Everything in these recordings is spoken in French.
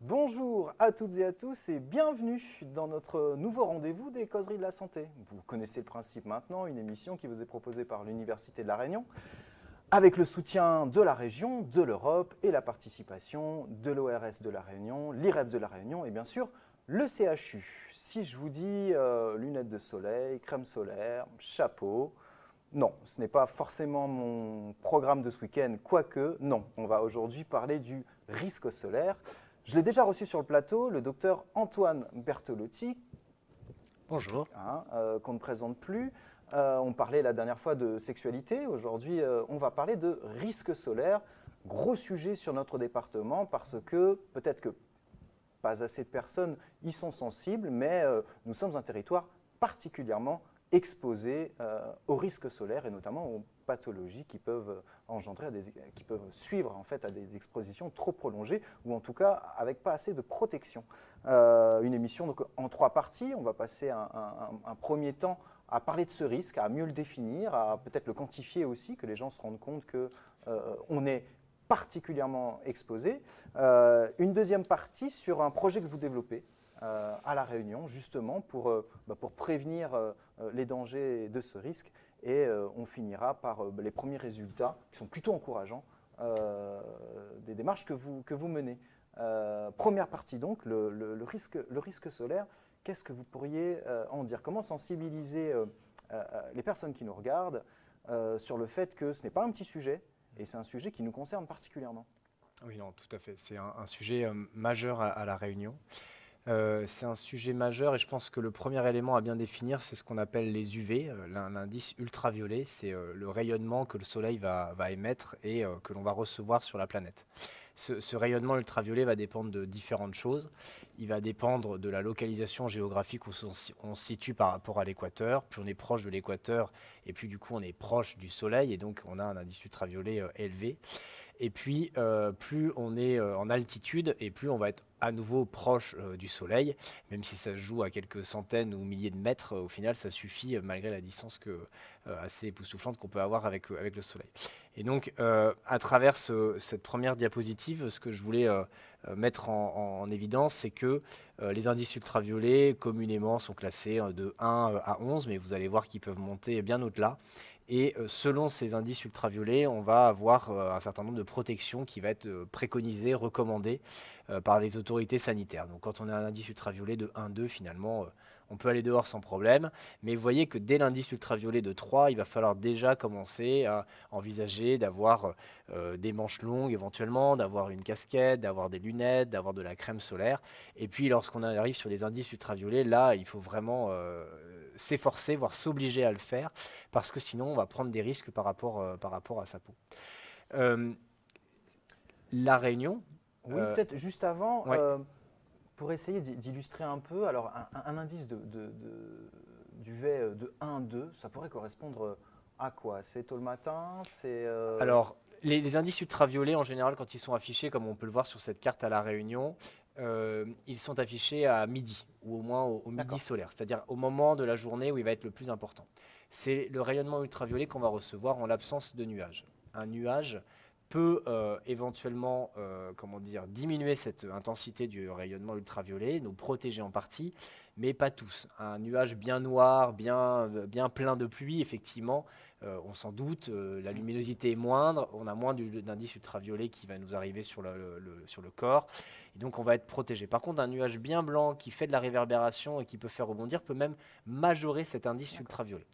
Bonjour à toutes et à tous et bienvenue dans notre nouveau rendez-vous des causeries de la santé. Vous connaissez le principe maintenant, une émission qui vous est proposée par l'Université de La Réunion avec le soutien de la région, de l'Europe et la participation de l'ORS de La Réunion, l'IREPS de La Réunion et bien sûr le CHU. Si je vous dis lunettes de soleil, crème solaire, chapeau, non, ce n'est pas forcément mon programme de ce week-end, quoique, non. On va aujourd'hui parler du risque solaire. Je l'ai déjà reçu sur le plateau, le docteur Antoine Bertolotti, Bonjour. qu'on ne présente plus. On parlait la dernière fois de sexualité. Aujourd'hui, on va parler de risque solaire. Gros sujet sur notre département parce que peut-être que pas assez de personnes y sont sensibles, mais nous sommes un territoire particulièrement exposé aux risques solaires et notamment aux pathologies qui peuvent engendrer, qui peuvent suivre en fait à des expositions trop prolongées ou en tout cas avec pas assez de protection. Une émission donc, en 3 parties. On va passer un premier temps à parler de ce risque, à mieux le définir, à peut-être le quantifier aussi, que les gens se rendent compte qu'on est particulièrement exposé. Une deuxième partie sur un projet que vous développez à La Réunion, justement pour prévenir les dangers de ce risque. Et on finira par les premiers résultats, qui sont plutôt encourageants, des démarches que vous menez. Première partie donc, le risque solaire. Qu'est-ce que vous pourriez en dire? Comment sensibiliser les personnes qui nous regardent sur le fait que ce n'est pas un petit sujet, et c'est un sujet qui nous concerne particulièrement? Oui, non, tout à fait. C'est un sujet majeur à La Réunion. C'est un sujet majeur et je pense que le premier élément à bien définir, c'est ce qu'on appelle les UV, l'indice ultraviolet. C'est le rayonnement que le Soleil va émettre et que l'on va recevoir sur la planète. Ce rayonnement ultraviolet va dépendre de différentes choses. Il va dépendre de la localisation géographique où on se situe par rapport à l'équateur. Plus on est proche de l'équateur et plus du coup on est proche du Soleil et donc on a un indice ultraviolet élevé. Et puis, plus on est en altitude et plus on va être à nouveau proche du Soleil, même si ça se joue à quelques centaines ou milliers de mètres, au final, ça suffit malgré la distance assez époustouflante qu'on peut avoir avec le Soleil. Et donc, à travers cette première diapositive, ce que je voulais mettre en évidence, c'est que les indices ultraviolets, communément, sont classés de 1 à 11, mais vous allez voir qu'ils peuvent monter bien au-delà. Et selon ces indices ultraviolets, on va avoir un certain nombre de protections qui va être préconisées, recommandées par les autorités sanitaires. Donc quand on a un indice ultraviolet de 1-2, finalement, on peut aller dehors sans problème. Mais vous voyez que dès l'indice ultraviolet de 3, il va falloir déjà commencer à envisager d'avoir des manches longues éventuellement, d'avoir une casquette, d'avoir des lunettes, d'avoir de la crème solaire. Et puis lorsqu'on arrive sur des indices ultraviolets, là, il faut vraiment s'efforcer, voire s'obliger à le faire, parce que sinon on va prendre des risques par rapport à sa peau. Euh, la Réunion, Oui, peut-être juste avant, ouais. pour essayer d'illustrer un peu, alors un indice d'UV de 1-2, ça pourrait correspondre à quoi? C'est tôt le matin, c'est... Alors, les indices ultraviolets, en général, quand ils sont affichés, comme on peut le voir sur cette carte à La Réunion, ils sont affichés à midi, ou au moins au midi D'accord. solaire, c'est-à-dire au moment de la journée où il va être le plus important. C'est le rayonnement ultraviolet qu'on va recevoir en l'absence de nuages. Un nuage peut éventuellement comment dire, diminuer cette intensité du rayonnement ultraviolet, nous protéger en partie, mais pas tous. Un nuage bien noir, bien plein de pluie, effectivement, on s'en doute, la luminosité est moindre, on a moins d'indice ultraviolet qui va nous arriver sur sur le corps, et donc on va être protégé. Par contre, un nuage bien blanc qui fait de la réverbération et qui peut faire rebondir peut même majorer cet indice D'accord. ultraviolet.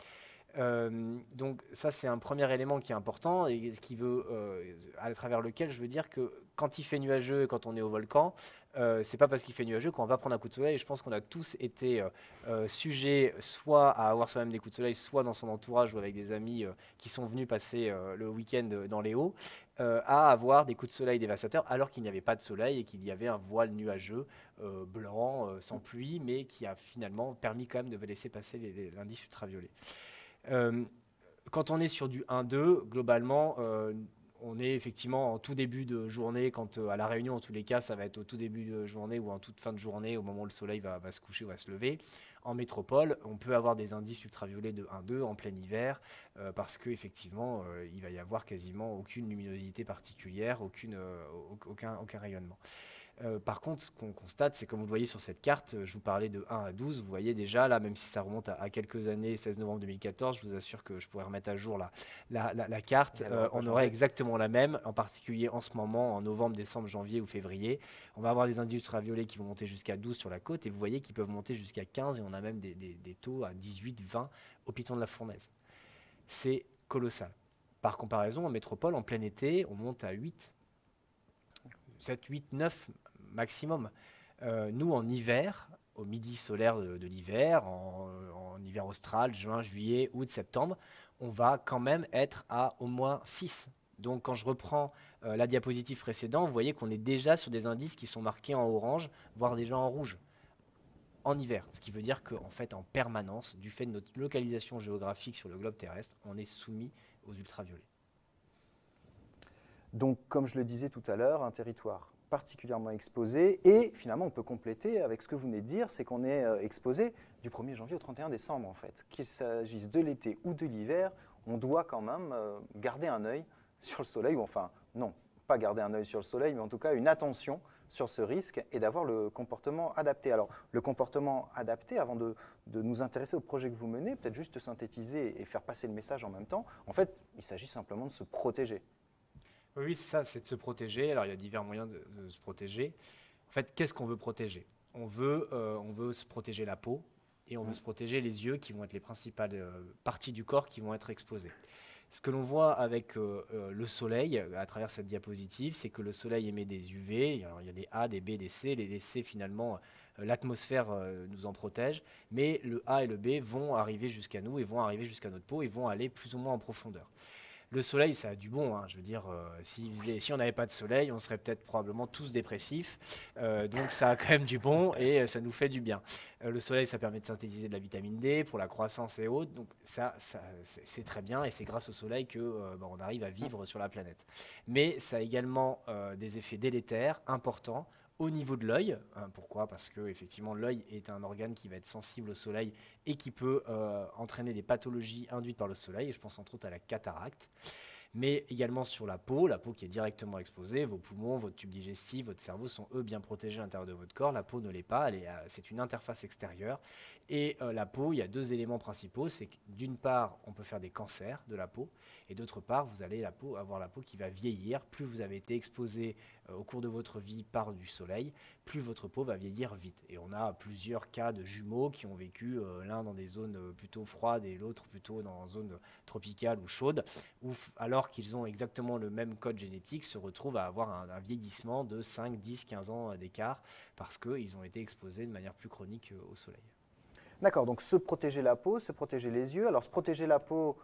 Donc ça, c'est un premier élément qui est important et à travers lequel je veux dire que quand il fait nuageux et quand on est au volcan, c'est pas parce qu'il fait nuageux qu'on va prendre un coup de soleil. Et je pense qu'on a tous été sujets soit à avoir soi-même des coups de soleil, soit dans son entourage ou avec des amis qui sont venus passer le week-end dans les Hauts, à avoir des coups de soleil dévastateurs alors qu'il n'y avait pas de soleil et qu'il y avait un voile nuageux blanc, sans pluie, mais qui a finalement permis quand même de laisser passer l'indice ultraviolet. Euh, Quand on est sur du 1-2, globalement, on est effectivement en tout début de journée, quand à La Réunion, en tous les cas, ça va être au tout début de journée ou en toute fin de journée, au moment où le soleil va se coucher ou va se lever. En métropole, on peut avoir des indices ultraviolets de 1-2 en plein hiver, parce qu'effectivement, il va y avoir quasiment aucune luminosité particulière, aucun rayonnement. Par contre, ce qu'on constate, c'est comme vous le voyez sur cette carte, je vous parlais de 1 à 12, vous voyez déjà là, même si ça remonte à quelques années, 16 novembre 2014, je vous assure que je pourrais remettre à jour la carte, Elle aura pas on aurait changé. exactement la même, en particulier en ce moment, en novembre, décembre, janvier ou février. On va avoir des indices ultraviolets qui vont monter jusqu'à 12 sur la côte, et vous voyez qu'ils peuvent monter jusqu'à 15, et on a même des taux à 18, 20 au Piton de la Fournaise. C'est colossal. Par comparaison, en métropole, en plein été, on monte à 8, 7, 8, 9 maximum. Nous, en hiver, au midi solaire de l'hiver, en hiver austral, juin, juillet, août, septembre, on va quand même être à au moins 6. Donc quand je reprends la diapositive précédente, vous voyez qu'on est déjà sur des indices qui sont marqués en orange, voire déjà en rouge, en hiver. Ce qui veut dire qu'en fait, en permanence, du fait de notre localisation géographique sur le globe terrestre, on est soumis aux ultraviolets. Donc, comme je le disais tout à l'heure, un territoire particulièrement exposé. Et finalement, on peut compléter avec ce que vous venez de dire, c'est qu'on est exposé du 1er janvier au 31 décembre, en fait. Qu'il s'agisse de l'été ou de l'hiver, on doit quand même garder un œil sur le soleil, ou enfin, non, pas garder un œil sur le soleil, mais en tout cas une attention sur ce risque et d'avoir le comportement adapté. Alors, le comportement adapté, avant de nous intéresser au projet que vous menez, peut-être juste synthétiser et faire passer le message en même temps, en fait, il s'agit simplement de se protéger. Oui, c'est ça, c'est de se protéger. Alors, il y a divers moyens de se protéger. En fait, qu'est-ce qu'on veut protéger? On veut se protéger la peau et on veut se protéger les yeux qui vont être les principales parties du corps qui vont être exposées. Ce que l'on voit avec le soleil à travers cette diapositive, c'est que le soleil émet des UV. Alors, il y a des A, des B, des C. Les C, finalement, l'atmosphère nous en protège. Mais le A et le B vont arriver jusqu'à nous et vont arriver jusqu'à notre peau et vont aller plus ou moins en profondeur. Le soleil, ça a du bon, hein. Je veux dire, si on n'avait pas de soleil, on serait peut-être probablement tous dépressifs. Donc ça a quand même du bon et ça nous fait du bien. Le soleil, ça permet de synthétiser de la vitamine D pour la croissance et autres. Donc ça c'est très bien et c'est grâce au soleil que on arrive à vivre sur la planète. Mais ça a également des effets délétères importants au niveau de l'œil. Pourquoi? Parce que effectivement l'œil est un organe qui va être sensible au soleil et qui peut entraîner des pathologies induites par le soleil. Et je pense entre autres à la cataracte. Mais également sur la peau qui est directement exposée. Vos poumons, votre tube digestif, votre cerveau sont eux bien protégés à l'intérieur de votre corps. La peau ne l'est pas, c'est une interface extérieure. Et la peau, il y a deux éléments principaux. C'est que d'une part, on peut faire des cancers de la peau. Et d'autre part, vous allez avoir la peau qui va vieillir. Plus vous avez été exposé au cours de votre vie par du soleil, plus votre peau va vieillir vite. Et on a plusieurs cas de jumeaux qui ont vécu l'un dans des zones plutôt froides et l'autre plutôt dans une zone tropicale ou chaude, où alors qu'ils ont exactement le même code génétique, se retrouvent à avoir un vieillissement de 5, 10, 15 ans d'écart parce qu'ils ont été exposés de manière plus chronique au soleil. D'accord, donc se protéger la peau, se protéger les yeux. Alors se protéger la peau,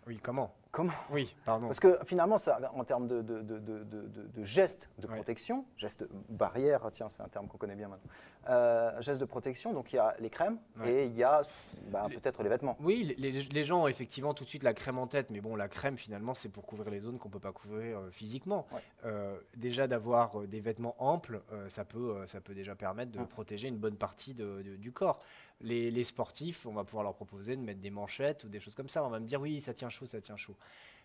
Oui, comment? comment? Oui, pardon. Parce que finalement, ça, en termes de gestes de Ouais. protection, gestes barrières, tiens, c'est un terme qu'on connaît bien maintenant, gestes de protection, donc il y a les crèmes Ouais. et il y a peut-être les vêtements. Oui, les gens ont effectivement tout de suite la crème en tête, mais bon, la crème finalement c'est pour couvrir les zones qu'on ne peut pas couvrir physiquement. Ouais. Déjà d'avoir des vêtements amples, ça peut déjà permettre de Mm. protéger une bonne partie du corps. Les sportifs, on va pouvoir leur proposer de mettre des manchettes ou des choses comme ça. On va me dire oui, ça tient chaud, ça tient chaud.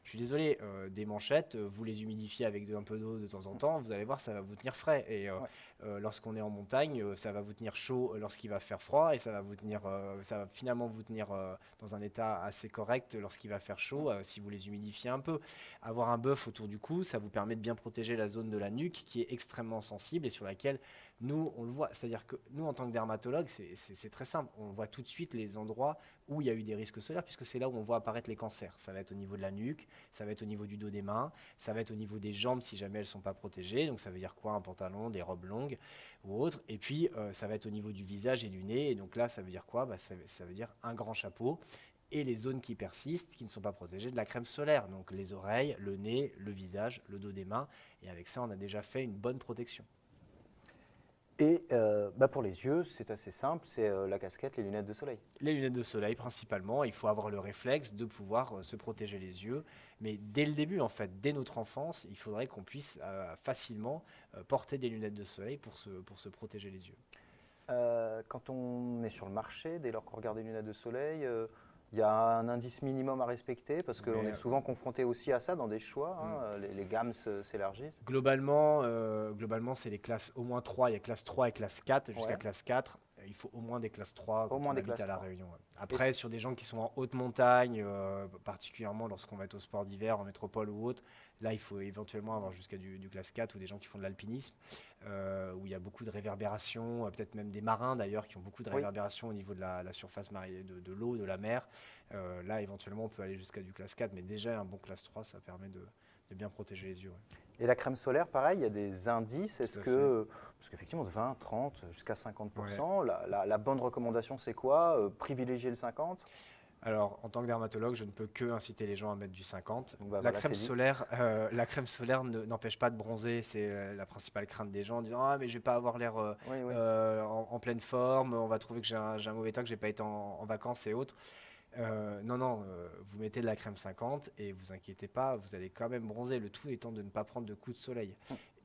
Je suis désolé, des manchettes, vous les humidifiez avec un peu d'eau de temps en temps, vous allez voir, ça va vous tenir frais. Et lorsqu'on est en montagne, ça va vous tenir chaud lorsqu'il va faire froid et ça va finalement vous tenir dans un état assez correct lorsqu'il va faire chaud si vous les humidifiez un peu. Avoir un bœuf autour du cou, ça vous permet de bien protéger la zone de la nuque qui est extrêmement sensible et sur laquelle nous, on le voit. C'est-à-dire que nous, en tant que dermatologue, c'est très simple. On voit tout de suite les endroits où il y a eu des risques solaires puisque c'est là où on voit apparaître les cancers. Ça va être au niveau de la nuque, ça va être au niveau du dos des mains, ça va être au niveau des jambes si jamais elles ne sont pas protégées. Donc ça veut dire quoi? Un pantalon, des robes longues ou autre. Et puis ça va être au niveau du visage et du nez. Et donc là, ça veut dire quoi? Ça veut dire un grand chapeau. Et les zones qui persistent, qui ne sont pas protégées, de la crème solaire. Donc les oreilles, le nez, le visage, le dos des mains. Et avec ça, on a déjà fait une bonne protection. Et pour les yeux, c'est assez simple, c'est la casquette, les lunettes de soleil. Les lunettes de soleil principalement, il faut avoir le réflexe de pouvoir se protéger les yeux. Mais dès le début, en fait, dès notre enfance, il faudrait qu'on puisse facilement porter des lunettes de soleil pour se protéger les yeux. Quand on est sur le marché, dès lors qu'on regarde les lunettes de soleil, Il y a un indice minimum à respecter parce qu'on Mais, est souvent confronté aussi à ça dans des choix, hein, les gammes s'élargissent. globalement, c'est les classes au moins 3. Il y a classe 3 et classe 4 jusqu'à Ouais, classe 4. Il faut au moins des classes 3 au quand moins on des habite classes à La 3. Réunion. Ouais. Et Après, sur des gens qui sont en haute montagne, particulièrement lorsqu'on va être au sport d'hiver, en métropole ou autre, là, il faut éventuellement avoir jusqu'à du classe 4 ou des gens qui font de l'alpinisme, où il y a beaucoup de réverbération, peut-être même des marins d'ailleurs qui ont beaucoup de oui. réverbération au niveau de la surface de l'eau, de la mer. Là, éventuellement, on peut aller jusqu'à du classe 4, mais déjà, un bon classe 3, ça permet de bien protéger les yeux. Ouais. Et la crème solaire, pareil, il y a des indices. Tout Est-ce à fait. que, parce qu'effectivement, de 20, 30, jusqu'à Ouais. 50%, la bonne recommandation, c'est quoi? Privilégier le 50? Alors, en tant que dermatologue, je ne peux que inciter les gens à mettre du 50. Donc bah, La voilà, crème c'est dit. solaire, n'empêche pas de bronzer. C'est la principale crainte des gens en disant ah mais je vais pas avoir l'air Oui, oui. en pleine forme. On va trouver que j'ai un mauvais temps, que j'ai pas été en vacances et autres. Non, non, vous mettez de la crème 50 et vous inquiétez pas, vous allez quand même bronzer. Le tout étant de ne pas prendre de coups de soleil.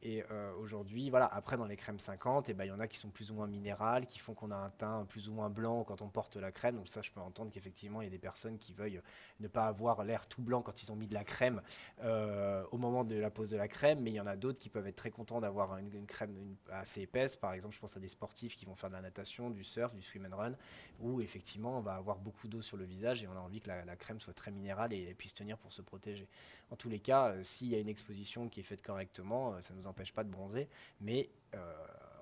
Et aujourd'hui, voilà, après dans les crèmes 50, il y en a qui sont plus ou moins minérales, qui font qu'on a un teint plus ou moins blanc quand on porte la crème. Donc ça, je peux entendre qu'effectivement, il y a des personnes qui veuillent ne pas avoir l'air tout blanc quand ils ont mis de la crème au moment de la pose de la crème. Mais il y en a d'autres qui peuvent être très contents d'avoir une crème assez épaisse. Par exemple, je pense à des sportifs qui vont faire de la natation, du surf, du swim and run, où effectivement, on va avoir beaucoup d'eau sur le visage et on a envie que la crème soit très minérale et puisse tenir pour se protéger. En tous les cas, s'il y a une exposition qui est faite correctement, ça ne nous empêche pas de bronzer. Mais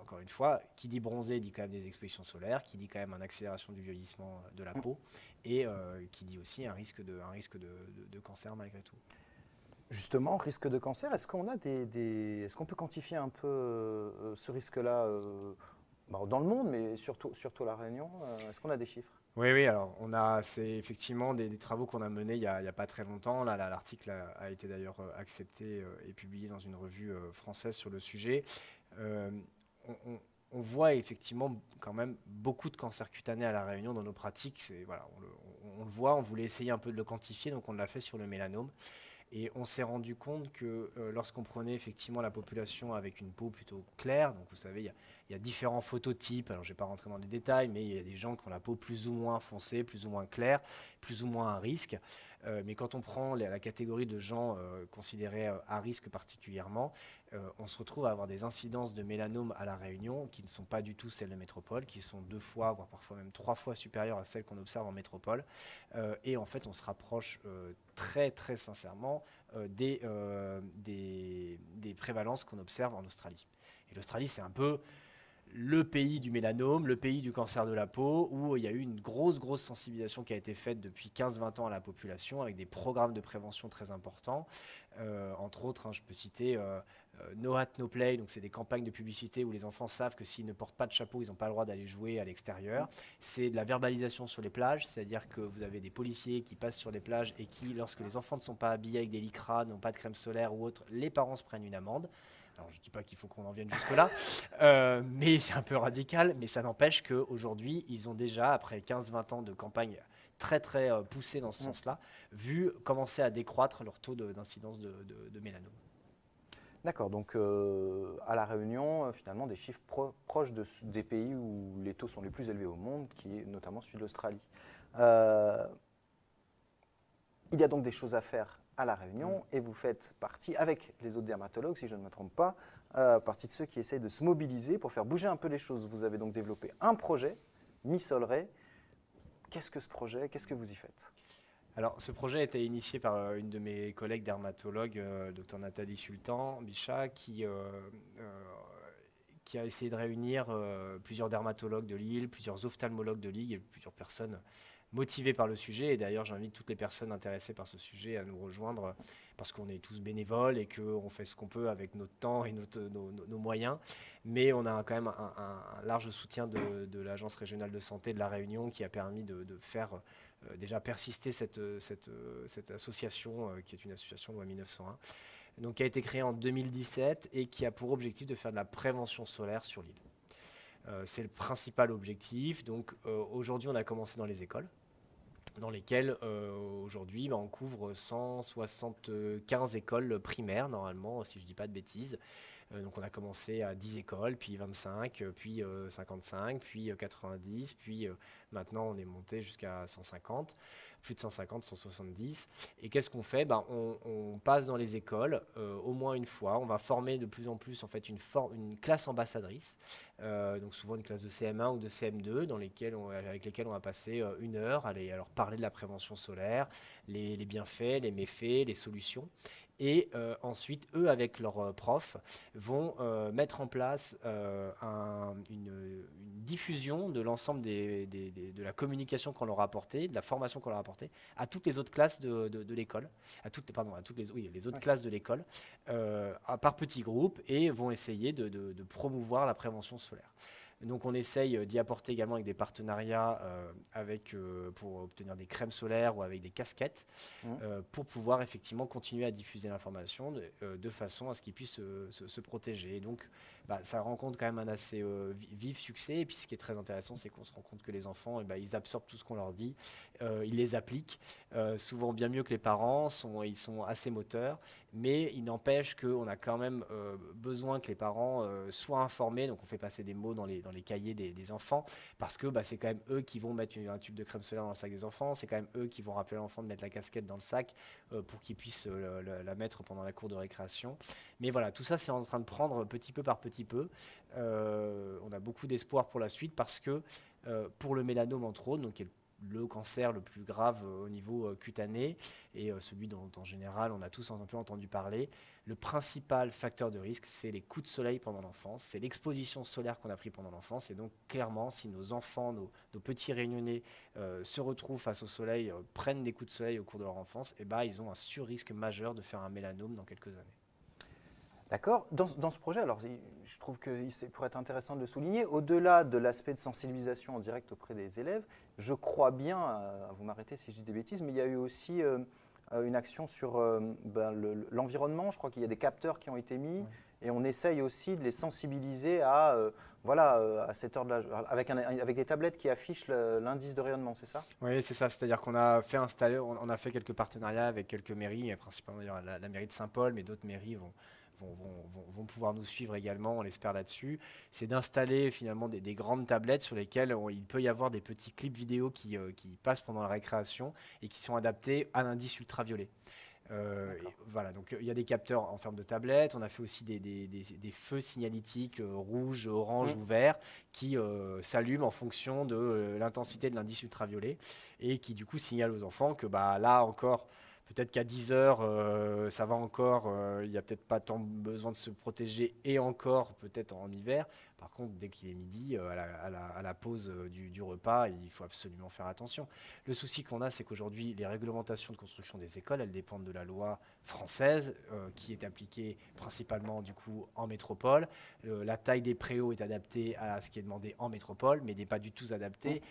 encore une fois, qui dit bronzer dit quand même des expositions solaires, qui dit quand même une accélération du vieillissement de la peau et qui dit aussi un risque de cancer malgré tout. Justement, risque de cancer, est-ce qu'on a est-ce qu'on peut quantifier un peu ce risque-là dans le monde, mais surtout à La Réunion? Est-ce qu'on a des chiffres? Oui, oui, alors c'est effectivement des travaux qu'on a menés il y a pas très longtemps. Là, l'article a été d'ailleurs accepté et publié dans une revue française sur le sujet. Euh, on, on- on voit effectivement quand même beaucoup de cancers cutanés à La Réunion dans nos pratiques. Voilà, on le voit, on voulait essayer un peu de le quantifier, donc on l'a fait sur le mélanome. Et on s'est rendu compte que lorsqu'on prenait effectivement la population avec une peau plutôt claire, donc vous savez, il y a différents phototypes, alors je ne vais pas rentrer dans les détails, mais il y a des gens qui ont la peau plus ou moins foncée, plus ou moins claire, plus ou moins à risque. Mais quand on prend la catégorie de gens considérés à risque particulièrement, on se retrouve à avoir des incidences de mélanome à La Réunion qui ne sont pas du tout celles de métropole, qui sont 2 fois, voire parfois même 3 fois supérieures à celles qu'on observe en métropole. Et en fait, on se rapproche très très sincèrement des prévalences qu'on observe en Australie. Et l'Australie, c'est un peu le pays du mélanome, le pays du cancer de la peau, où il y a eu une grosse sensibilisation qui a été faite depuis 15-20 ans à la population, avec des programmes de prévention très importants. Entre autres, je peux citer No Hat No Play, donc c'est des campagnes de publicité où les enfants savent que s'ils ne portent pas de chapeau, ils n'ont pas le droit d'aller jouer à l'extérieur. C'est de la verbalisation sur les plages, c'est-à-dire que vous avez des policiers qui passent sur les plages et qui, lorsque les enfants ne sont pas habillés avec des lycras, n'ont pas de crème solaire ou autre, les parents se prennent une amende. Alors, je ne dis pas qu'il faut qu'on en vienne jusque-là, mais c'est un peu radical. Mais ça n'empêche qu'aujourd'hui, ils ont déjà, après 15-20 ans de campagne très poussée dans ce sens-là, vu commencer à décroître leur taux d'incidence de mélanome. D'accord, donc à La Réunion, finalement, des chiffres proches des pays où les taux sont les plus élevés au monde, qui est notamment celui de l'Australie. Euh, il y a donc des choses à faire à La Réunion et vous faites partie, avec les autres dermatologues, si je ne me trompe pas, partie de ceux qui essayent de se mobiliser pour faire bouger un peu les choses. Vous avez donc développé un projet, Mi-Soleray. Qu'est-ce que ce projet? Qu'est-ce que vous y faites? Alors, ce projet a été initié par une de mes collègues dermatologues, Dr Nathalie Sultan Bichat, qui a essayé de réunir plusieurs dermatologues de Lille, plusieurs ophtalmologues de Lille et plusieurs personnes motivées par le sujet. Et d'ailleurs, j'invite toutes les personnes intéressées par ce sujet à nous rejoindre parce qu'on est tous bénévoles et qu'on fait ce qu'on peut avec notre temps et nos moyens. Mais on a quand même un large soutien de l'Agence régionale de santé de La Réunion qui a permis de faire déjà persister cette association qui est une association loi 1901, donc qui a été créée en 2017 et qui a pour objectif de faire de la prévention solaire sur l'île. C'est le principal objectif. Donc aujourd'hui, on a commencé dans les écoles, dans lesquelles aujourd'hui on couvre 175 écoles primaires, normalement, si je ne dis pas de bêtises, Donc on a commencé à 10 écoles, puis 25, puis 55, puis 90, puis maintenant on est monté jusqu'à 150, plus de 150, 170. Et qu'est-ce qu'on fait? Ben, on passe dans les écoles au moins une fois. On va former de plus en plus en fait une classe ambassadrice, donc souvent une classe de CM1 ou de CM2 avec lesquelles on va passer une heure à leur parler de la prévention solaire, les bienfaits, les méfaits, les solutions. Et ensuite, eux, avec leurs profs, vont mettre en place une diffusion de l'ensemble de la communication qu'on leur a apportée, de la formation qu'on leur a apportée, à toutes les autres classes de l'école, les autres classes de l'école, par petits groupes, et vont essayer de promouvoir la prévention solaire. Donc on essaye d'y apporter également avec des partenariats pour obtenir des crèmes solaires ou avec des casquettes pour pouvoir effectivement continuer à diffuser l'information de façon à ce qu'ils puissent se protéger. Et donc ça rencontre quand même un assez vif succès. Et puis ce qui est très intéressant, c'est qu'on se rend compte que les enfants, ils absorbent tout ce qu'on leur dit, ils les appliquent, souvent bien mieux que les parents, ils sont assez moteurs. Mais il n'empêche qu'on a quand même besoin que les parents soient informés. Donc on fait passer des mots dans les cahiers des enfants, parce que c'est quand même eux qui vont mettre un tube de crème solaire dans le sac des enfants. C'est quand même eux qui vont rappeler l'enfant de mettre la casquette dans le sac pour qu'il puisse la mettre pendant la cour de récréation. Mais voilà, tout ça c'est en train de prendre petit peu par petit peu. On a beaucoup d'espoir pour la suite, parce que pour le mélanome entre autres, donc qui est le cancer le plus grave au niveau cutané, et celui dont en général on a tous un peu entendu parler, le principal facteur de risque, c'est les coups de soleil pendant l'enfance, c'est l'exposition solaire qu'on a pris pendant l'enfance. Et donc clairement, si nos enfants, nos petits réunionnais se retrouvent face au soleil, prennent des coups de soleil au cours de leur enfance, ils ont un surrisque majeur de faire un mélanome dans quelques années. D'accord. Dans ce projet, alors je trouve que pourrait être intéressant de le souligner, au-delà de l'aspect de sensibilisation en direct auprès des élèves, je crois bien, vous m'arrêtez si je dis des bêtises, mais il y a eu aussi une action sur l'environnement. Je crois qu'il y a des capteurs qui ont été mis, et on essaye aussi de les sensibiliser à cette heure de avec des tablettes qui affichent l'indice de rayonnement, c'est ça? Oui, c'est ça. C'est-à-dire qu'on a fait on a fait quelques partenariats avec quelques mairies, principalement la mairie de Saint-Paul, mais d'autres mairies vont pouvoir nous suivre également, on l'espère là-dessus. C'est d'installer finalement des grandes tablettes sur lesquelles il peut y avoir des petits clips vidéo qui passent pendant la récréation et qui sont adaptés à l'indice ultraviolet. Voilà, donc il y a des capteurs en forme de tablette. On a fait aussi des feux signalétiques rouge, orange ou vert qui s'allument en fonction de l'intensité de l'indice ultraviolet, et qui du coup signalent aux enfants que là encore, peut-être qu'à 10 heures, ça va encore, il n'y a peut-être pas tant besoin de se protéger, et encore peut-être en hiver. Par contre, dès qu'il est midi, à la pause du repas, il faut absolument faire attention. Le souci qu'on a, c'est qu'aujourd'hui, les réglementations de construction des écoles, elles dépendent de la loi française, qui est appliquée principalement du coup en métropole. La taille des préaux est adaptée à ce qui est demandé en métropole, mais n'est pas du tout adaptée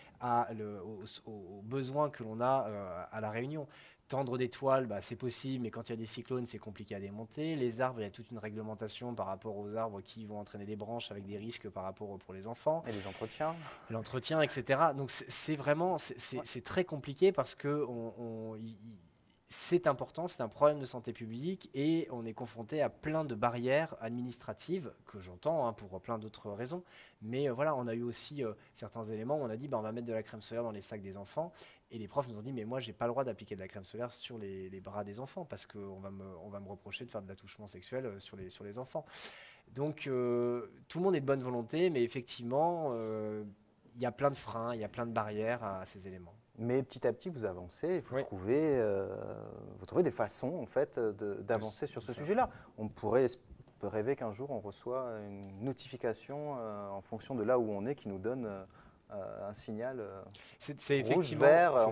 aux besoins que l'on a à La Réunion. Tendre des toiles, c'est possible, mais quand il y a des cyclones, c'est compliqué à démonter. Les arbres, il y a toute une réglementation par rapport aux arbres qui vont entraîner des branches avec des risques par rapport pour les enfants. Et les entretiens. L'entretien, etc. Donc c'est très compliqué, parce que c'est important, c'est un problème de santé publique, et on est confronté à plein de barrières administratives, que j'entends pour plein d'autres raisons. Mais voilà, on a eu aussi certains éléments où on a dit on va mettre de la crème solaire dans les sacs des enfants, et les profs nous ont dit mais moi j'ai pas le droit d'appliquer de la crème solaire sur les bras des enfants, parce qu'on va me reprocher de faire de l'attouchement sexuel sur les enfants. Donc tout le monde est de bonne volonté, mais effectivement il y a plein de freins, il y a plein de barrières à ces éléments. Mais petit à petit, vous avancez et vous trouvez des façons en fait, d'avancer sur ce sujet-là. On peut rêver qu'un jour, on reçoit une notification en fonction de là où on est, qui nous donne un signal rouge, vert, en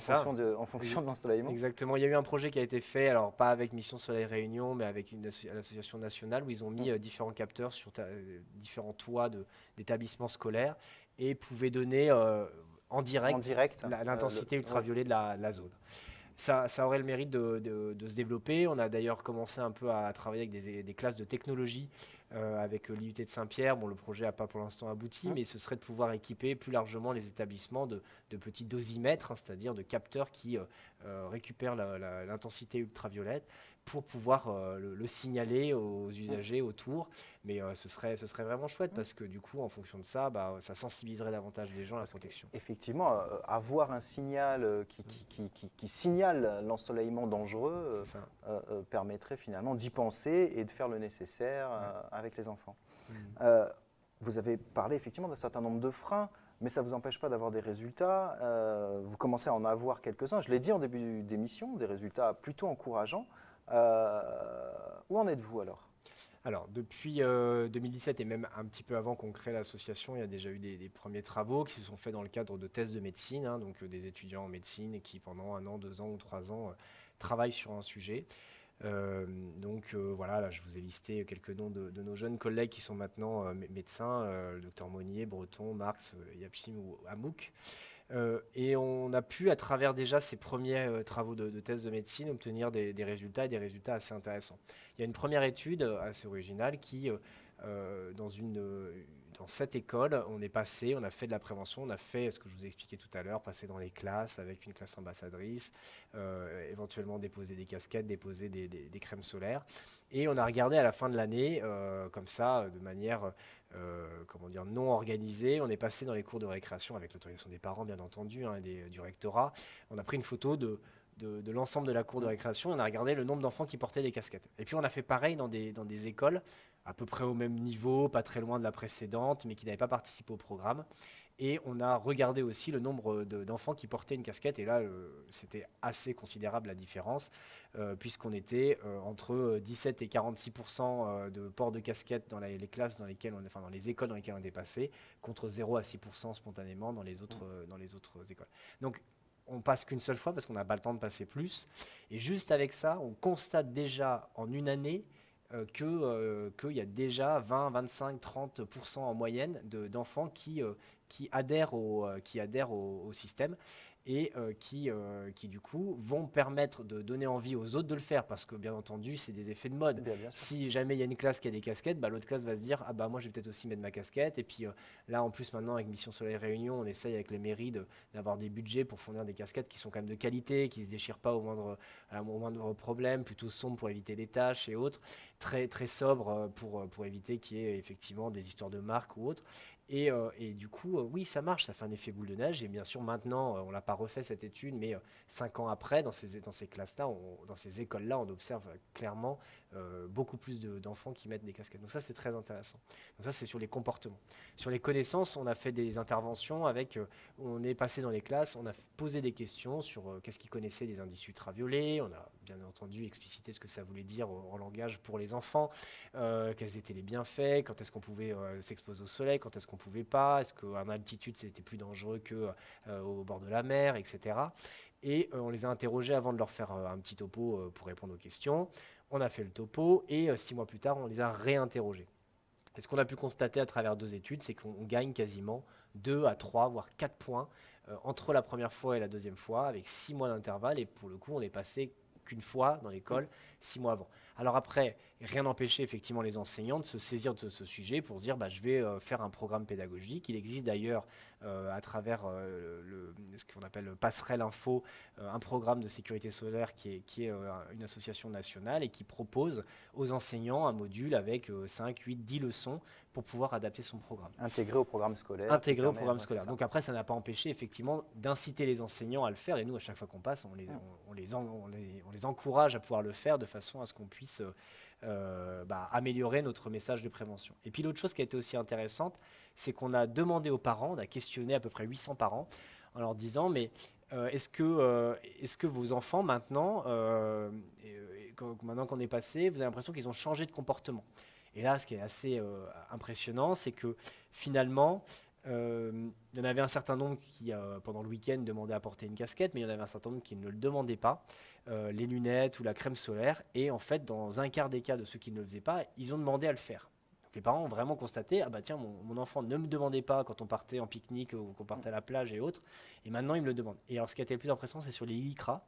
fonction de l'ensoleillement. Exactement. Il y a eu un projet qui a été fait, alors pas avec Mission Soleil Réunion, mais avec l'association nationale, où ils ont mis différents capteurs sur différents toits d'établissements scolaires, et pouvaient donner en direct l'intensité ultraviolet de la zone. Ça aurait le mérite de se développer. On a d'ailleurs commencé un peu à travailler avec des classes de technologie avec l'IUT de Saint-Pierre. Bon, le projet n'a pas pour l'instant abouti, mais ce serait de pouvoir équiper plus largement les établissements de petits dosimètres, c'est-à-dire de capteurs qui récupèrent l'intensité ultraviolette, pour pouvoir le signaler aux usagers autour. Mais ce serait vraiment chouette parce que du coup, en fonction de ça, ça sensibiliserait davantage les gens à la protection. Effectivement, avoir un signal qui signale l'ensoleillement dangereux C'est ça. permettrait finalement d'y penser et de faire le nécessaire avec les enfants. Vous avez parlé effectivement d'un certain nombre de freins, mais ça ne vous empêche pas d'avoir des résultats. Vous commencez à en avoir quelques-uns. Je l'ai dit en début d'émission, des résultats plutôt encourageants. Où en êtes-vous alors ? Alors, depuis 2017 et même un petit peu avant qu'on crée l'association, il y a déjà eu des premiers travaux qui se sont faits dans le cadre de tests de médecine, hein, donc des étudiants en médecine qui, pendant 1 an, 2 ans ou 3 ans, travaillent sur un sujet. Voilà, là, je vous ai listé quelques noms de nos jeunes collègues qui sont maintenant médecins, le docteur Monnier, Breton, Marx, Yapchim ou Hamouk. Et on a pu, à travers déjà ces premiers travaux de thèse de médecine, obtenir des résultats et des résultats assez intéressants. Il y a une première étude assez originale qui, dans cette école, on a fait de la prévention, on a fait ce que je vous ai expliqué tout à l'heure, passer dans les classes avec une classe ambassadrice, éventuellement déposer des casquettes, déposer des crèmes solaires. Et on a regardé à la fin de l'année, comme ça, de manière non organisée. On est passé dans les cours de récréation avec l'autorisation des parents, bien entendu, hein, et du rectorat. On a pris une photo de l'ensemble de la cour de récréation. On a regardé le nombre d'enfants qui portaient des casquettes. Et puis on a fait pareil dans des écoles, à peu près au même niveau, pas très loin de la précédente, mais qui n'avaient pas participé au programme. Et on a regardé aussi le nombre d'enfants qui portaient une casquette. Et là, c'était assez considérable la différence, puisqu'on était entre 17 et 46% de port de casquette dans les classes dans lesquelles dans les écoles dans lesquelles on était passé, contre 0 à 6% spontanément dans les autres écoles. Donc, on passe qu'une seule fois parce qu'on n'a pas le temps de passer plus. Et juste avec ça, on constate déjà en une année qu'il y a déjà 20, 25, 30% en moyenne d'enfants qui adhèrent au système et qui du coup vont permettre de donner envie aux autres de le faire parce que bien entendu c'est des effets de mode. Bien sûr. Si jamais il y a une classe qui a des casquettes, l'autre classe va se dire ah moi je vais peut-être aussi mettre ma casquette et puis là en plus maintenant avec Mission Soleil Réunion on essaye avec les mairies d'avoir des budgets pour fournir des casquettes qui sont quand même de qualité, qui se déchirent pas au moindre problème, plutôt sombres pour éviter les taches et autres, très, très sobres pour éviter qu'il y ait effectivement des histoires de marques ou autres. Et du coup, oui, ça marche, ça fait un effet boule de neige. Et bien sûr, maintenant, on ne l'a pas refait cette étude, mais 5 ans après, dans ces classes-là, dans ces écoles-là, on observe clairement beaucoup plus d'enfants qui mettent des casquettes. Donc ça, c'est très intéressant. Donc ça, c'est sur les comportements. Sur les connaissances, on a fait des interventions on est passé dans les classes, on a posé des questions sur qu'est-ce qu'ils connaissaient des indices ultraviolets. On a bien entendu explicité ce que ça voulait dire en langage pour les enfants, quels étaient les bienfaits, quand est-ce qu'on pouvait s'exposer au soleil, quand est-ce qu'on pouvait pas, est-ce qu'en altitude c'était plus dangereux qu'au bord de la mer, etc. Et on les a interrogés avant de leur faire un petit topo pour répondre aux questions. On a fait le topo et 6 mois plus tard, on les a réinterrogés. Et ce qu'on a pu constater à travers 2 études, c'est qu'on gagne quasiment 2 à 3, voire 4 points entre la première fois et la deuxième fois, avec 6 mois d'intervalle. Et pour le coup, on est passé qu'une fois dans l'école 6 mois avant. Alors après, rien n'empêchait effectivement les enseignants de se saisir de ce sujet pour se dire je vais faire un programme pédagogique. Il existe d'ailleurs à travers ce qu'on appelle Passerelle Info, un programme de sécurité solaire qui est une association nationale et qui propose aux enseignants un module avec 5, 8, 10 leçons pour pouvoir adapter son programme. Intégré au programme scolaire. Intégré au programme scolaire. Donc après, ça n'a pas empêché effectivement d'inciter les enseignants à le faire. Et nous, à chaque fois qu'on passe, on les encourage à pouvoir le faire de façon à ce qu'on puisse améliorer notre message de prévention. Et puis l'autre chose qui a été aussi intéressante, c'est qu'on a demandé aux parents, on a questionné à peu près 800 parents en leur disant mais est-ce que vos enfants maintenant qu'on est passé, vous avez l'impression qu'ils ont changé de comportement? Et là, ce qui est assez impressionnant, c'est que finalement, il y en avait un certain nombre qui, pendant le week-end, demandaient à porter une casquette, mais il y en avait un certain nombre qui ne le demandaient pas, les lunettes ou la crème solaire. Et en fait, dans un quart des cas de ceux qui ne le faisaient pas, ils ont demandé à le faire. Donc les parents ont vraiment constaté, tiens, mon enfant ne me demandait pas quand on partait en pique-nique ou qu'on partait à la plage et autres, et maintenant il me le demande. Et alors, ce qui a été le plus impressionnant, c'est sur les lycras.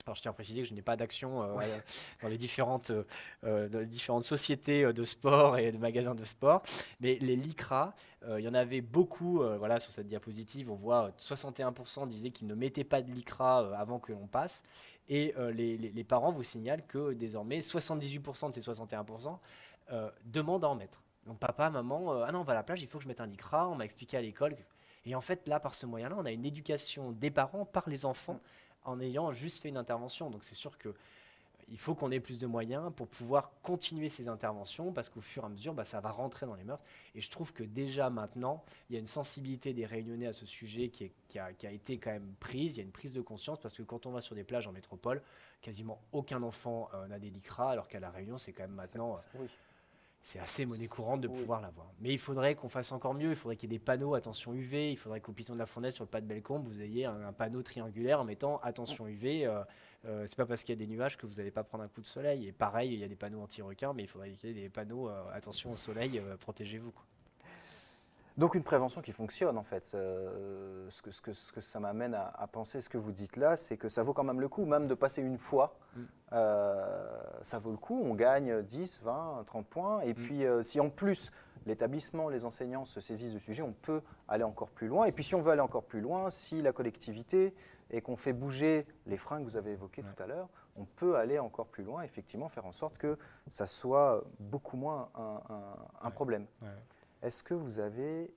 Alors, je tiens à préciser que je n'ai pas d'action dans dans les différentes sociétés de sport et de magasins de sport. Mais les lycras, il y en avait beaucoup. Voilà, sur cette diapositive, on voit 61% disaient qu'ils ne mettaient pas de lycra avant que l'on passe. Et les parents vous signalent que désormais, 78% de ces 61% demandent à en mettre. Donc papa, maman, ah non, on va à la plage, il faut que je mette un lycra. On m'a expliqué à l'école. Et en fait, là, par ce moyen-là, on a une éducation des parents par les enfants en ayant juste fait une intervention. Donc c'est sûr que il faut qu'on ait plus de moyens pour pouvoir continuer ces interventions parce qu'au fur et à mesure, bah, ça va rentrer dans les mœurs. Et je trouve que déjà maintenant, il y a une sensibilité des Réunionnais à ce sujet qui a été quand même prise. Il y a une prise de conscience parce que quand on va sur des plages en métropole, quasiment aucun enfant n'a des lycras, alors qu'à La Réunion, c'est quand même maintenant Oui. c'est assez monnaie courante de Oui. pouvoir l'avoir. Mais il faudrait qu'on fasse encore mieux. Il faudrait qu'il y ait des panneaux attention UV. Il faudrait qu'au piton de la Fournaise, sur le pas de Bellecombe, vous ayez un panneau triangulaire en mettant attention UV. C'est pas parce qu'il y a des nuages que vous n'allez pas prendre un coup de soleil. Et pareil, il y a des panneaux anti-requins, mais il faudrait qu'il y ait des panneaux attention au soleil, protégez-vous, quoi. Donc une prévention qui fonctionne en fait. Ce que ça m'amène à penser, ce que vous dites là, c'est que ça vaut quand même le coup, même de passer une fois. Ça vaut le coup, on gagne 10, 20, 30 points. Et puis si en plus l'établissement, les enseignants se saisissent du sujet, on peut aller encore plus loin. Et puis si on veut aller encore plus loin, si la collectivité et qu'on fait bouger les freins que vous avez évoqués tout à l'heure, on peut aller encore plus loin, effectivement, faire en sorte que ça soit beaucoup moins un problème. Ouais. Est-ce que vous avez...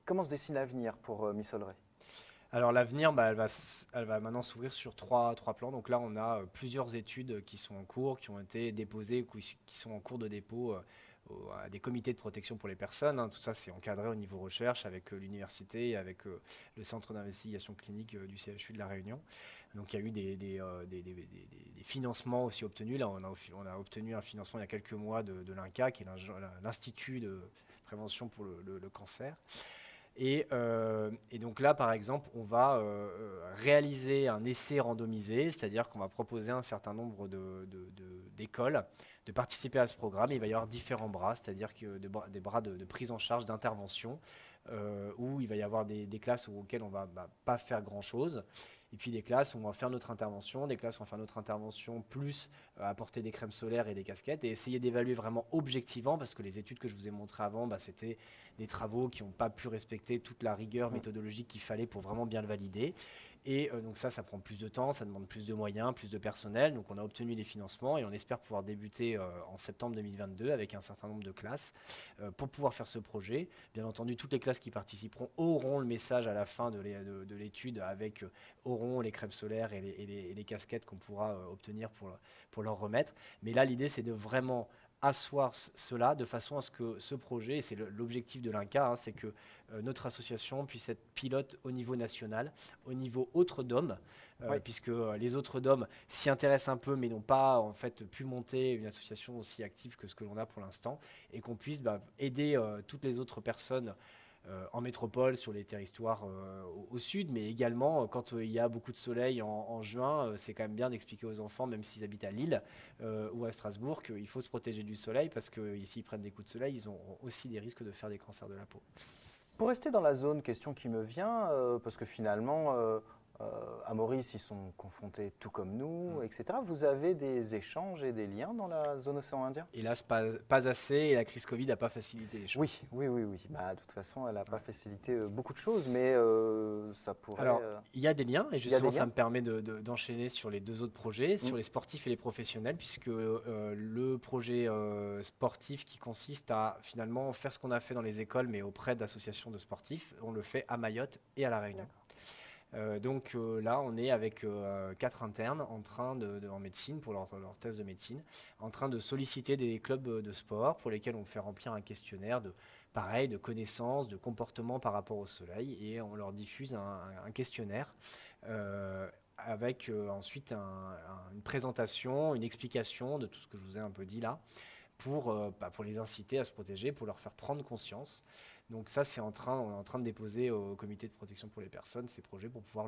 Comment se dessine l'avenir pour Miss Olray? Alors l'avenir, bah, elle va maintenant s'ouvrir sur trois plans. Donc là, on a plusieurs études qui sont en cours, qui ont été déposées, qui sont en cours de dépôt à des comités de protection pour les personnes. Hein. Tout ça, c'est encadré au niveau recherche avec l'université et avec le centre d'investigation clinique du CHU de La Réunion. Donc il y a eu des financements aussi obtenus. Là, on a obtenu un financement il y a quelques mois de l'INCa, qui est l'Institut de prévention pour le cancer. Et donc là, par exemple, on va réaliser un essai randomisé, c'est-à-dire qu'on va proposer à un certain nombre d'écoles de participer à ce programme. Et il va y avoir différents bras, c'est-à-dire que des bras de prise en charge, d'intervention, où il va y avoir des classes auxquelles on ne va pas faire grand-chose. Et puis des classes où on va faire notre intervention, des classes où on va faire notre intervention, plus apporter des crèmes solaires et des casquettes, et essayer d'évaluer vraiment objectivement, parce que les études que je vous ai montrées avant, c'était des travaux qui n'ont pas pu respecter toute la rigueur méthodologique qu'il fallait pour vraiment bien le valider. Et donc ça prend plus de temps, ça demande plus de moyens, plus de personnel. Donc on a obtenu les financements et on espère pouvoir débuter en septembre 2022 avec un certain nombre de classes pour pouvoir faire ce projet. Bien entendu, toutes les classes qui participeront auront le message à la fin de l'étude avec auront les crèmes solaires et les casquettes qu'on pourra obtenir pour leur remettre. Mais là, l'idée, c'est de vraiment asseoir cela de façon à ce que ce projet, et c'est l'objectif de l'INCa, c'est que notre association puisse être pilote au niveau national, au niveau autre DOM, puisque les autres DOM s'y intéressent un peu mais n'ont pas en fait pu monter une association aussi active que ce que l'on a pour l'instant, et qu'on puisse aider toutes les autres personnes en métropole, sur les territoires au sud, mais également quand il y a beaucoup de soleil en juin, c'est quand même bien d'expliquer aux enfants, même s'ils habitent à Lille ou à Strasbourg, qu'il faut se protéger du soleil, parce que s'ils prennent des coups de soleil, ils ont aussi des risques de faire des cancers de la peau. Pour rester dans la zone, question qui me vient, parce que finalement, à Maurice, ils sont confrontés tout comme nous, etc. Vous avez des échanges et des liens dans la zone océan Indien? Hélas, pas assez, et la crise Covid n'a pas facilité les choses. Oui. De toute façon, elle n'a pas facilité beaucoup de choses, mais ça pourrait... Alors, il y a des liens, et justement, ça liens. me permet d'enchaîner sur les deux autres projets, sur les sportifs et les professionnels, puisque le projet sportif qui consiste à finalement faire ce qu'on a fait dans les écoles, mais auprès d'associations de sportifs, on le fait à Mayotte et à La Réunion. Donc là, on est avec 4 internes en médecine, pour leur thèse de médecine, en train de solliciter des clubs de sport pour lesquels on fait remplir un questionnaire de connaissances, de comportement par rapport au soleil, et on leur diffuse un questionnaire avec ensuite une présentation, une explication de tout ce que je vous ai un peu dit là, pour les inciter à se protéger, pour leur faire prendre conscience. Donc ça, on est en train de déposer au comité de protection pour les personnes ces projets pour pouvoir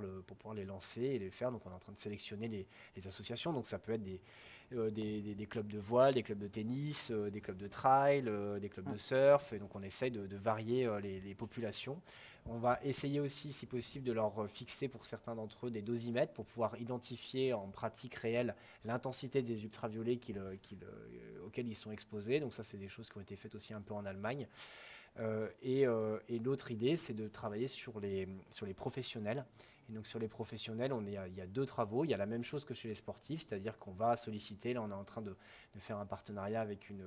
les lancer et les faire. Donc on est en train de sélectionner les associations. Donc ça peut être des clubs de voile, des clubs de tennis, des clubs de trail, des clubs de surf. Et donc on essaye de varier les populations. On va essayer aussi, si possible, de leur fixer pour certains d'entre eux des dosimètres pour pouvoir identifier en pratique réelle l'intensité des ultraviolets auxquels ils sont exposés. Donc ça, c'est des choses qui ont été faites aussi un peu en Allemagne. Et l'autre idée, c'est de travailler sur les professionnels. Et donc sur les professionnels, il y a deux travaux. Il y a la même chose que chez les sportifs, c'est-à-dire qu'on va solliciter, là on est en train de faire un partenariat avec une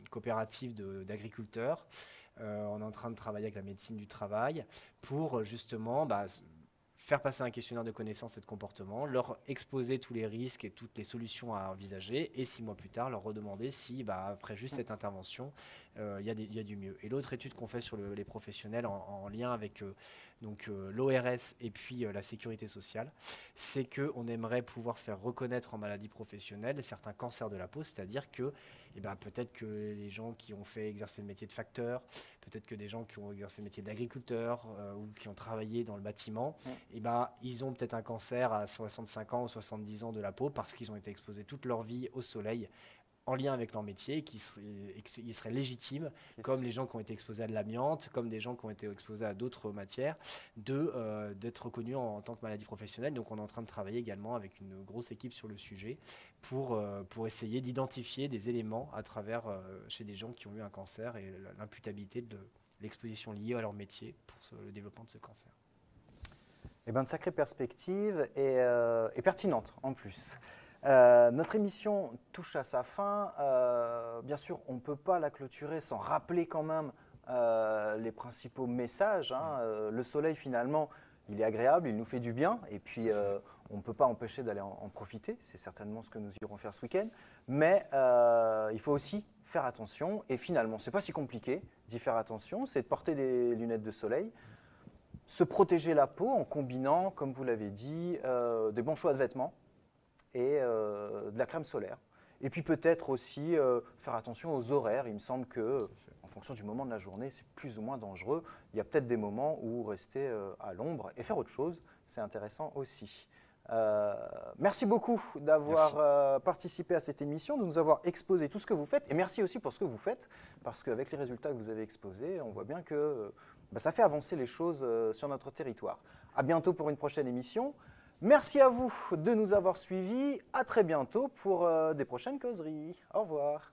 coopérative d'agriculteurs. On est en train de travailler avec la médecine du travail pour justement faire passer un questionnaire de connaissances et de comportement, leur exposer tous les risques et toutes les solutions à envisager, et 6 mois plus tard, leur redemander si, après juste cette intervention, il y a du mieux. Et l'autre étude qu'on fait sur les professionnels en lien avec l'ORS et puis la sécurité sociale, c'est qu'on aimerait pouvoir faire reconnaître en maladie professionnelle certains cancers de la peau, c'est-à-dire que peut-être que les gens qui ont fait exercer le métier de facteur, peut-être que des gens qui ont exercé le métier d'agriculteur ou qui ont travaillé dans le bâtiment, ils ont peut-être un cancer à 65 ans ou 70 ans de la peau parce qu'ils ont été exposés toute leur vie au soleil en lien avec leur métier et qu'ils seraient légitimes, comme les gens qui ont été exposés à de l'amiante, comme des gens qui ont été exposés à d'autres matières, d'être reconnus en tant que maladie professionnelle. Donc on est en train de travailler également avec une grosse équipe sur le sujet pour essayer d'identifier des éléments à travers chez des gens qui ont eu un cancer et l'imputabilité de l'exposition liée à leur métier pour le développement de ce cancer. Eh bien, de sacrées perspectives et pertinentes en plus. Notre émission touche à sa fin. Bien sûr, on ne peut pas la clôturer sans rappeler quand même les principaux messages. Le soleil, finalement, il est agréable, il nous fait du bien. Et puis, on ne peut pas empêcher d'aller en profiter. C'est certainement ce que nous irons faire ce week-end. Mais il faut aussi faire attention. Et finalement, ce n'est pas si compliqué d'y faire attention. C'est de porter des lunettes de soleil, se protéger la peau en combinant, comme vous l'avez dit, des bons choix de vêtements et de la crème solaire. Et puis peut-être aussi faire attention aux horaires. Il me semble que, en fonction du moment de la journée, c'est plus ou moins dangereux. Il y a peut-être des moments où rester à l'ombre et faire autre chose, c'est intéressant aussi. Merci beaucoup d'avoir participé à cette émission, de nous avoir exposé tout ce que vous faites. Et merci aussi pour ce que vous faites, parce qu'avec les résultats que vous avez exposés, on voit bien que ça fait avancer les choses sur notre territoire. À bientôt pour une prochaine émission. Merci à vous de nous avoir suivis. À très bientôt pour des prochaines causeries. Au revoir.